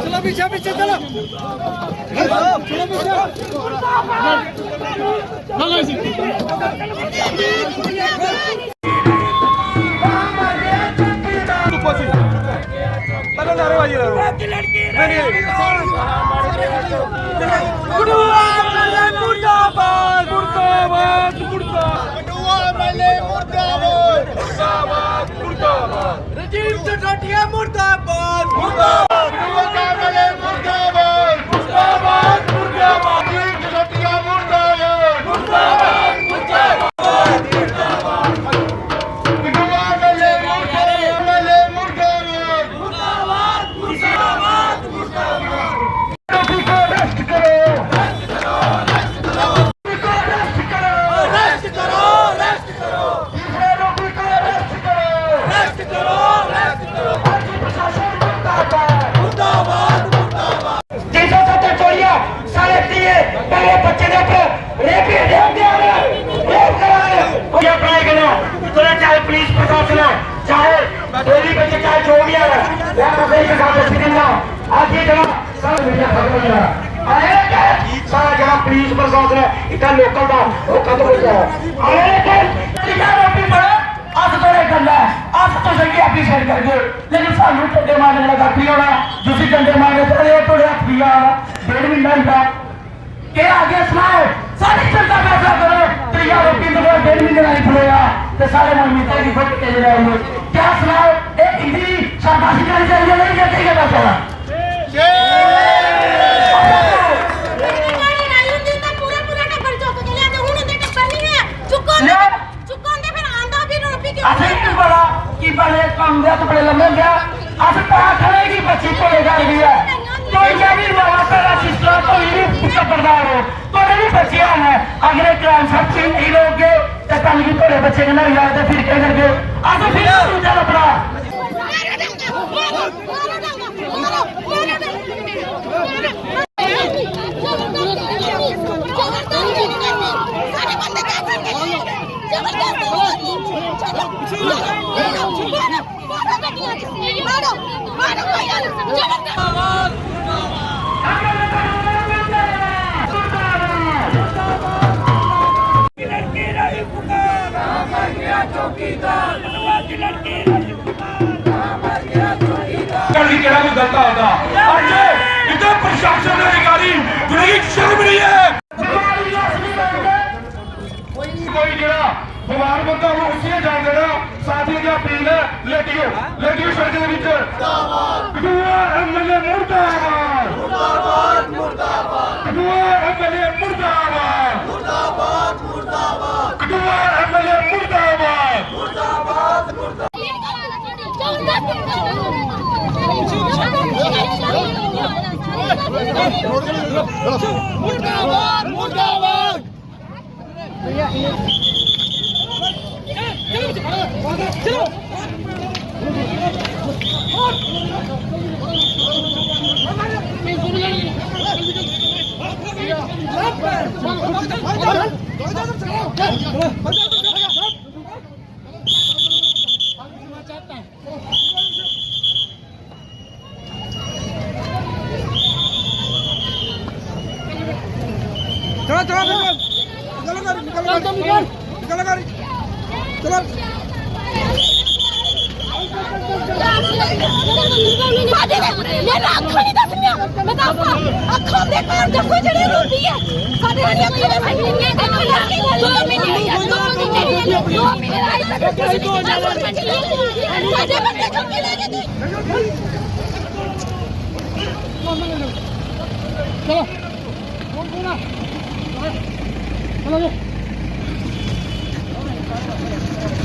चलो पीछे पीछे चलो रजीव जठाटिया मुर्दाबाद मुर्दाबाद मुर्दाबाद मुर्दाबाद मुर्दाबाद रजीव जठाटिया मुर्दाबाद मुर्दाबाद मुर्दाबाद मुर्दाबाद मुर्दाबाद मुर्दाबाद मुर्दाबाद रेस्ट करो रेस्ट करो रेस्ट करो रेस्ट करो चाहे पुलिस प्रशासन है चाहे डेली बच्चे चाहे जो भी है सारा जहाँ पुलिस प्रशासन है इतना लोकल का वो खत्म हो जाए अस थोड़े गला अस तो सही एप्रीशिएट करके लेकिन सानू टोटे मारने वाला कख नहीं होना जिसी डंडे मारने थोड़े थोड़े हथ भी आना 1.5 महीना होगा के आगे सुनाओ सारी जनता फैसला करो तेरी आरोपी तो 1.5 महीने नहीं खुलेगा तो सारे मनमीते की फोटो के जाएंगे क्या सुनाओ एक हिंदी शाबाशी करनी चाहिए नहीं कहते क्या बात है बड़े लंबे गया अस खड़े की बच्ची भोले कर गई है कोई नहीं सिस्टर तो खबरदार हो थोड़े भी बच्चे हैं अगले क्राइम सब नहीं लोगे तो कल भी थोड़े बच्चे के ना याद फिर क्या करके अस फिर दूसरा अपना गलता होगा इतना प्रशासन अधिकारी जिंदगी शर्म नहीं है कोई जरा बीमार बंदा वो उसी जान देना साथी की अपील है लेटियो लेटियो सड़क के बीच एमएलए मुर्दाबाद मुर्दाबाद मुर्दाबाद एमएलए मुर्दाबाद मुर्दाबाद मुर्दाबाद एमएलए मुर्दाबाद मुर्दाबाद मुर्दाबाद मुर्दाबाद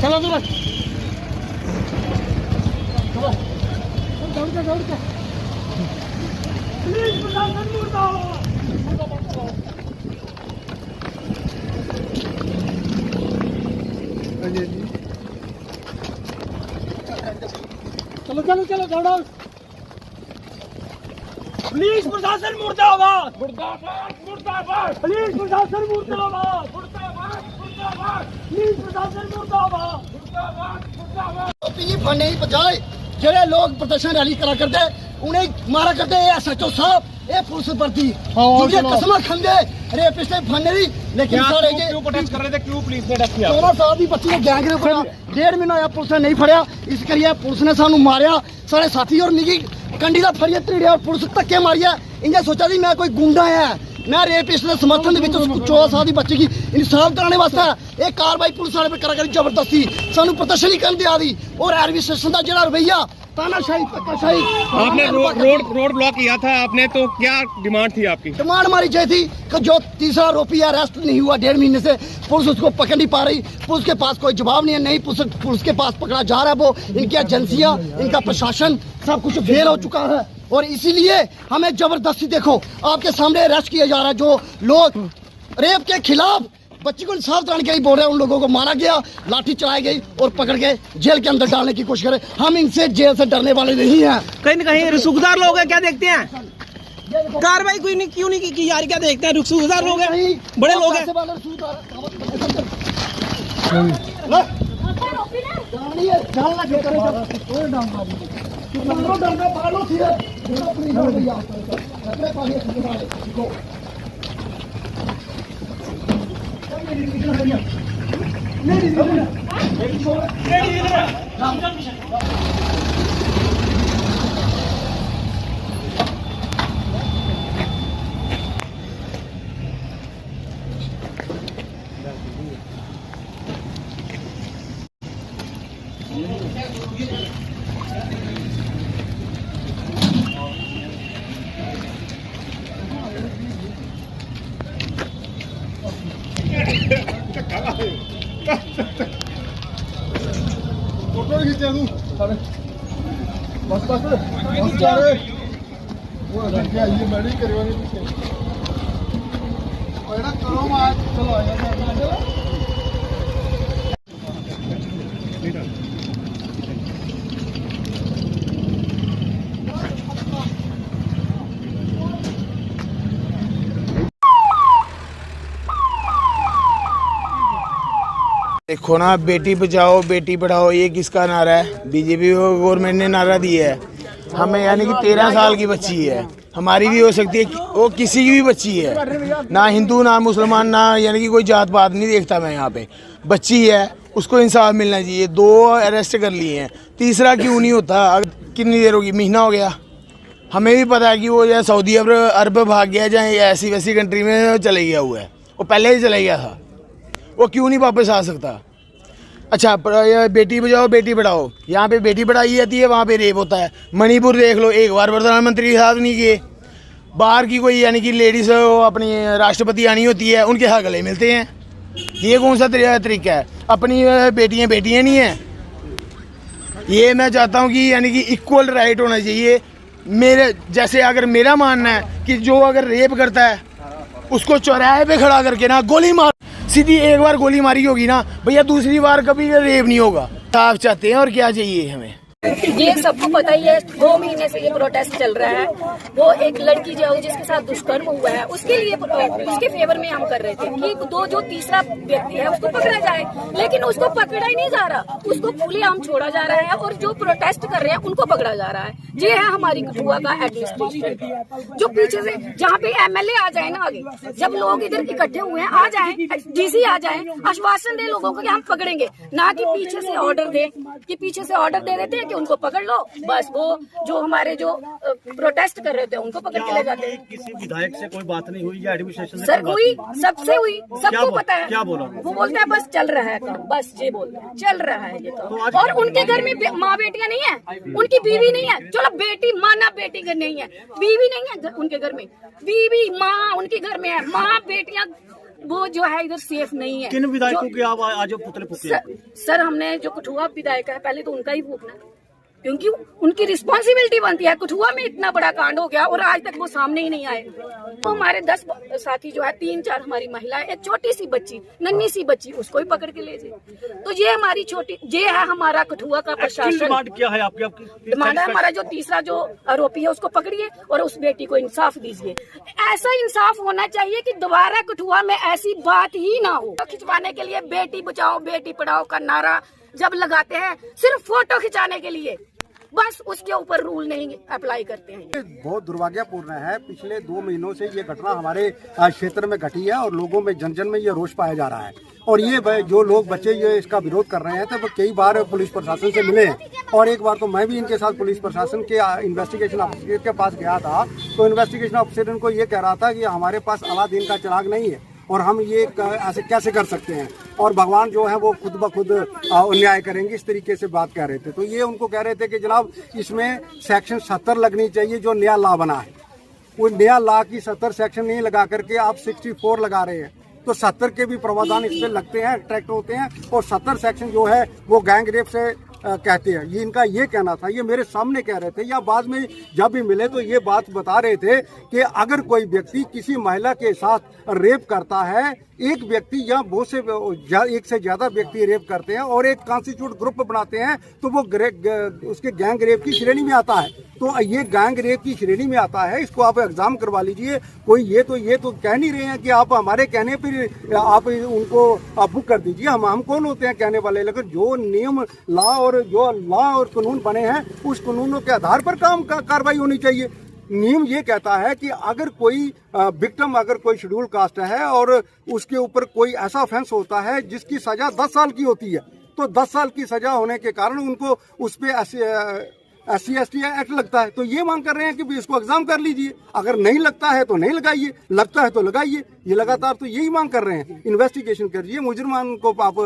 चलो चलो दौड़ के प्लीज प्रशासन चलो चलो चलो दौड़ो पुलिस प्रशासन मुर्दाबाद मुर्दाबाद। मुर्दाबाद, पुलिस प्रशासन मुर्दाबाद, मुर्दाबाद, मुर्दाबाद, पुलिस प्रशासन मुर्दाबाद, मुर्दाबाद, मुर्दाबाद। पी फड़ने की बजाय जेडे लोग प्रदर्शन रैली करा करते उन्हें मारा करते SHO साहब ये पुलिस भर्ती कसम खंदे रेपिस्ट फड़ने दी। लेकिन क्यों प्रोटेस्ट कर रहे थे, क्यों पुलिस ने अटैक किया? 14 साल की बच्ची ने गैंग ने फड़ा, 1.5 महीना होया पुलिस ने नहीं फड़िया, इस करिए पुलिस ने सानू मारिया, सारे साथी और मिगी कंडी का फड़िया त्रिड़िया और पुलिस धक्के मारिया। इन्हें सोचा जी मैं कोई गुंडा है, मैं रेपिस्ट के समर्थन के 14 साल की बच्ची की इंसाफ कराने वास्ते एक कार्रवाई पुलिस वाले पे करा करी जबरदस्ती सानू प्रदर्शन ही करने दिया दी। और रेलवे स्टेशन का जो रवैया तानाशाही धक्काशाही। आपने रोड ब्लॉक किया था आपने, तो क्या डिमांड थी आपकी? डिमांड हमारी ये थी कि जो तीसरा आरोपी अरेस्ट नहीं हुआ 1.5 महीने से, पुलिस उसको पकड़ नहीं पा रही, पुलिस के पास कोई जवाब नहीं है, नहीं पुलिस के पास पकड़ा जा रहा है, वो इनकी एजेंसियां इनका प्रशासन सब कुछ फेल हो चुका है। और इसीलिए हमें जबरदस्ती देखो आपके सामने अरेस्ट किया जा रहा है। जो लोग रेप के खिलाफ बच्ची को इंसाफ दिलाने के लिए बोल रहे हैं, उन लोगों को मारा गया, लाठी चलाई गई और पकड़ के जेल के अंदर डालने की कोशिश करे। हम इनसे जेल से डरने वाले नहीं हैं। कहीं न कहीं रुखसुखदार लोग हैं, क्या देखते हैं कार्रवाई कोई नहीं क्यों नहीं की यार, क्या देखते हैं रुखसुखदार लोग हैं, बड़े लोग हैं। फोटो खींचे तू बस वो लड़के आइए मैडी करवानी पहला करो मार चलो आ जाओ। देखो ना, बेटी बचाओ बेटी पढ़ाओ ये किसका नारा है? बीजेपी गवर्नमेंट ने नारा दिया है। हमें यानी कि 13 साल की बच्ची है, हमारी भी हो सकती है, वो किसी की भी बच्ची है, ना हिंदू ना मुसलमान ना यानी कि कोई जात पात नहीं देखता मैं। यहाँ पे बच्ची है, उसको इंसाफ मिलना चाहिए। 2 अरेस्ट कर लिए हैं, तीसरा क्यों नहीं होता? कितनी देर होगी, महीना हो गया। हमें भी पता है कि वो जो सऊदी अरब भाग गया, चाहे ऐसी वैसी कंट्री में चले गया हुआ है, वो पहले ही चले गया था, वो क्यों नहीं वापस आ सकता? अच्छा, बेटी बचाओ बेटी पढ़ाओ, यहाँ पे बेटी पढ़ाई जाती है, वहाँ पे रेप होता है। मणिपुर देख लो, एक बार प्रधानमंत्री साहब नहीं किए। बाहर की कोई यानी कि लेडीज़ अपनी राष्ट्रपति आनी होती है, उनके हाथ गले मिलते हैं। ये कौन सा तरीका है? अपनी बेटियाँ बेटियाँ नहीं हैं। ये मैं चाहता हूँ कि यानी कि इक्वल राइट होना चाहिए। मेरे जैसे अगर मेरा मानना है कि जो अगर रेप करता है उसको चौराहे पे खड़ा करके ना गोली मार, सीधी एक बार गोली मारी होगी ना भैया, दूसरी बार कभी रेप नहीं होगा। साफ चाहते हैं और क्या चाहिए हमें? ये सबको पता ही है, 2 महीने से ये प्रोटेस्ट चल रहा है। वो एक लड़की जो जिसके साथ दुष्कर्म हुआ है उसके लिए उसके फेवर में हम कर रहे थे कि जो तीसरा व्यक्ति है उसको पकड़ा जाए, लेकिन उसको पकड़ा ही नहीं जा रहा, उसको खुलेआम छोड़ा जा रहा है और जो प्रोटेस्ट कर रहे हैं उनको पकड़ा जा रहा है। ये है हमारी कठुआ का एडमिनिस्ट्रेशन, जो पीछे से जहाँ पे MLA आ जाए ना, आगे जब लोग इधर इकट्ठे हुए हैं आ जाए, DC आ जाए, आश्वासन दे लोगों को कि हम पकड़ेंगे, ना कि पीछे से ऑर्डर दे, कि पीछे से ऑर्डर दे देते हैं कि उनको पकड़ लो, बस वो जो हमारे जो प्रोटेस्ट कर रहे थे उनको पकड़ के ले जाते हैं। किसी विधायक से कोई बात नहीं हुई या एडमिनिस्ट्रेशन सर हुई, सबसे हुई, सबको पता है। क्या बोला? वो बोलते हैं बस चल रहा है काम, बस ये बोलते हैं चल रहा है ये तो। और उनके घर में माँ बेटियां नहीं है, उनकी बीवी नहीं है। चलो बेटी माँ ना बेटी घर नहीं है, बीवी नहीं है उनके घर में, बीवी माँ उनके घर में है, माँ बेटियां वो जो है इधर सेफ नहीं है। किन विधायकों के आप आज पुतले फूके? सर हमने जो कठुआ विधायक है पहले तो उनका ही फूकना, क्योंकि उनकी रिस्पॉन्सिबिलिटी बनती है। कठुआ में इतना बड़ा कांड हो गया और आज तक वो सामने ही नहीं आए। तो हमारे 10 साथी जो है, 3-4 हमारी महिलाएं, एक छोटी सी बच्ची, नन्ही सी बच्ची, उसको ही पकड़ के ले जाए। तो ये हमारी ये है हमारा कठुआ का प्रशासन। डिमांड क्या है आपकी? डिमांड है हमारा जो तीसरा जो आरोपी है उसको पकड़िए और उस बेटी को इंसाफ दीजिए। ऐसा इंसाफ होना चाहिए कि दोबारा कठुआ में ऐसी बात ही ना हो। खिंचवाने के लिए बेटी बचाओ बेटी पढ़ाओ का नारा जब लगाते हैं, सिर्फ फोटो खिंचाने के लिए, बस उसके ऊपर रूल नहीं अप्लाई करते हैं। बहुत दुर्भाग्यपूर्ण है। पिछले 2 महीनों से ये घटना हमारे क्षेत्र में घटी है और लोगों में जन में ये रोष पाया जा रहा है। और ये जो लोग बच्चे ये इसका विरोध कर रहे हैं तो वो कई बार पुलिस प्रशासन से मिले हैं और एक बार तो मैं भी इनके साथ पुलिस प्रशासन के इन्वेस्टिगेशन ऑफिसर के पास गया था। तो इन्वेस्टिगेशन ऑफिसर इनको ये कह रहा था कि हमारे पास अलादीन का चिराग नहीं है और हम ये ऐसे कैसे कर सकते हैं और भगवान जो है वो खुद ब खुद अन्याय करेंगे, इस तरीके से बात कह रहे थे। तो ये उनको कह रहे थे कि जनाब इसमें सेक्शन 70 लगनी चाहिए जो नया लॉ बना है। वो नया लॉ की 70 सेक्शन नहीं लगा करके आप 64 लगा रहे हैं। तो 70 के भी प्रावधान इस पे लगते हैं, अट्रैक्ट होते हैं और 70 सेक्शन जो है वो गैंग रेप से कहते हैं। ये इनका ये कहना था, ये मेरे सामने कह रहे थे या बाद में जब भी मिले तो ये बात बता रहे थे कि अगर कोई व्यक्ति किसी महिला के साथ रेप करता है, एक व्यक्ति या बहुत से एक से ज्यादा व्यक्ति रेप करते हैं और एक कॉन्स्टिट्यूट ग्रुप बनाते हैं तो वो उसके गैंग रेप की श्रेणी में आता है। तो ये गैंग रेप की श्रेणी में आता है, इसको आप एग्जाम करवा लीजिए। कोई ये तो कह नहीं रहे हैं कि आप हमारे कहने पर आप उनको बुक कर दीजिए। हम कौन होते हैं कहने वाले, लेकिन जो नियम जो लॉ और कानून बने हैं उस कानूनों के आधार पर कार्रवाई होनी चाहिए। नियम ये कहता है कि अगर कोई विक्टिम अगर कोई शेड्यूल कास्ट है और उसके ऊपर कोई ऐसा ऑफेंस होता है जिसकी सजा 10 साल की होती है, तो 10 साल की सजा होने के कारण उनको उस पर SC/ST एक्ट लगता है। तो ये मांग कर रहे हैं कि भी इसको एग्जाम कर लीजिए। अगर नहीं लगता है तो नहीं लगाइए, लगता है तो लगाइए। ये लगातार तो यही मांग कर रहे हैं। इन्वेस्टिगेशन करिए, मुजरिमान को आप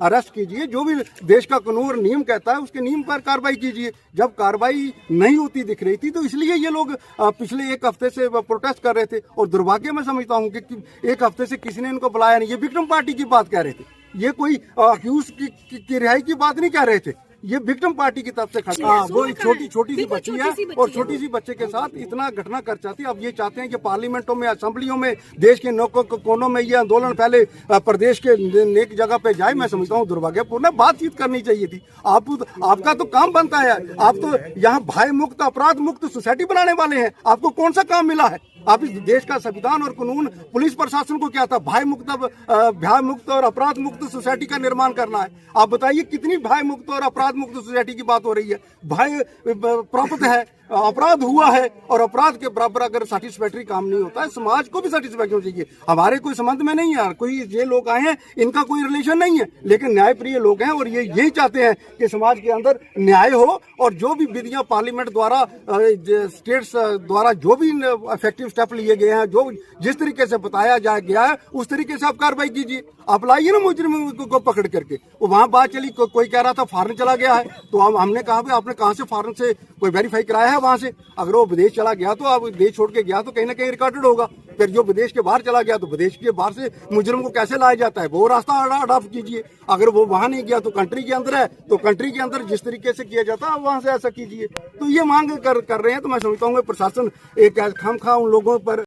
अरेस्ट कीजिए, जो भी देश का कानून और नियम कहता है उसके नियम पर कार्रवाई कीजिए। जब कार्रवाई नहीं होती दिख रही थी तो इसलिए ये लोग पिछले 1 हफ्ते से प्रोटेस्ट कर रहे थे। और दुर्भाग्य मैं समझता हूँ कि 1 हफ्ते से किसी ने इनको बुलाया नहीं। ये विक्टिम पार्टी की बात कह रहे थे, ये कोई अक्यूज की रिहाई की बात नहीं कह रहे थे। ये विक्टिम पार्टी की तरफ से खड़ा, वो छोटी सी बच्ची है और छोटी सी बच्चे के साथ इतना घटना कर चाहती। अब ये चाहते हैं कि पार्लियामेंटों में, असेंबलियों में, देश के कोनों में ये आंदोलन पहले प्रदेश के नेक जगह पे जाए। मैं समझता हूँ दुर्भाग्यपूर्ण, बातचीत करनी चाहिए थी। आपका तो काम बनता है, आप तो यहाँ भय मुक्त अपराध मुक्त सोसाइटी बनाने वाले हैं। आपको कौन सा काम मिला है? आप इस देश का संविधान और कानून, पुलिस प्रशासन को क्या था? भय मुक्त और अपराध मुक्त सोसाइटी का निर्माण करना है। आप बताइए कितनी भय मुक्त और अपराध मुक्त सोसाइटी की बात हो रही है? भय प्राप्त है, अपराध हुआ है और अपराध के बराबर अगर सेटिस्फैक्टरी काम नहीं होता है, समाज को भी सेटिस्फैक्शन चाहिए। हमारे कोई संबंध में नहीं है, कोई ये लोग आए हैं इनका कोई रिलेशन नहीं है, लेकिन न्यायप्रिय लोग हैं और ये यही चाहते हैं कि समाज के अंदर न्याय हो और जो भी विधियां पार्लियामेंट द्वारा, स्टेट्स द्वारा जो भी इफेक्टिव स्टेप लिए गए हैं, जो जिस तरीके से बताया गया है उस तरीके से आप कार्रवाई कीजिए। आप लाइए ना मुजरिम को पकड़ करके। वहां बात चली, कोई कह रहा था फॉरेन चला गया है, तो हमने कहा भाई आपने कहां से फॉरेन से कोई वेरीफाई कराया है वहां से? अगर वो विदेश चला गया तो आप देश छोड़ के गया तो कहीं ना कहीं रिकॉर्डेड होगा। फिर जो विदेश के बाहर चला गया तो विदेश के बाहर से मुजरिम को कैसे लाया जाता है, वो रास्ता अडॉप्ट कीजिए। अगर वो वहां नहीं गया तो कंट्री के अंदर है, तो कंट्री के अंदर जिस तरीके से किया जाता है वहां से ऐसा कीजिए। तो ये मांग कर रहे हैं। तो मैं समझता हूँ प्रशासन एक खामखा उन लोगों पर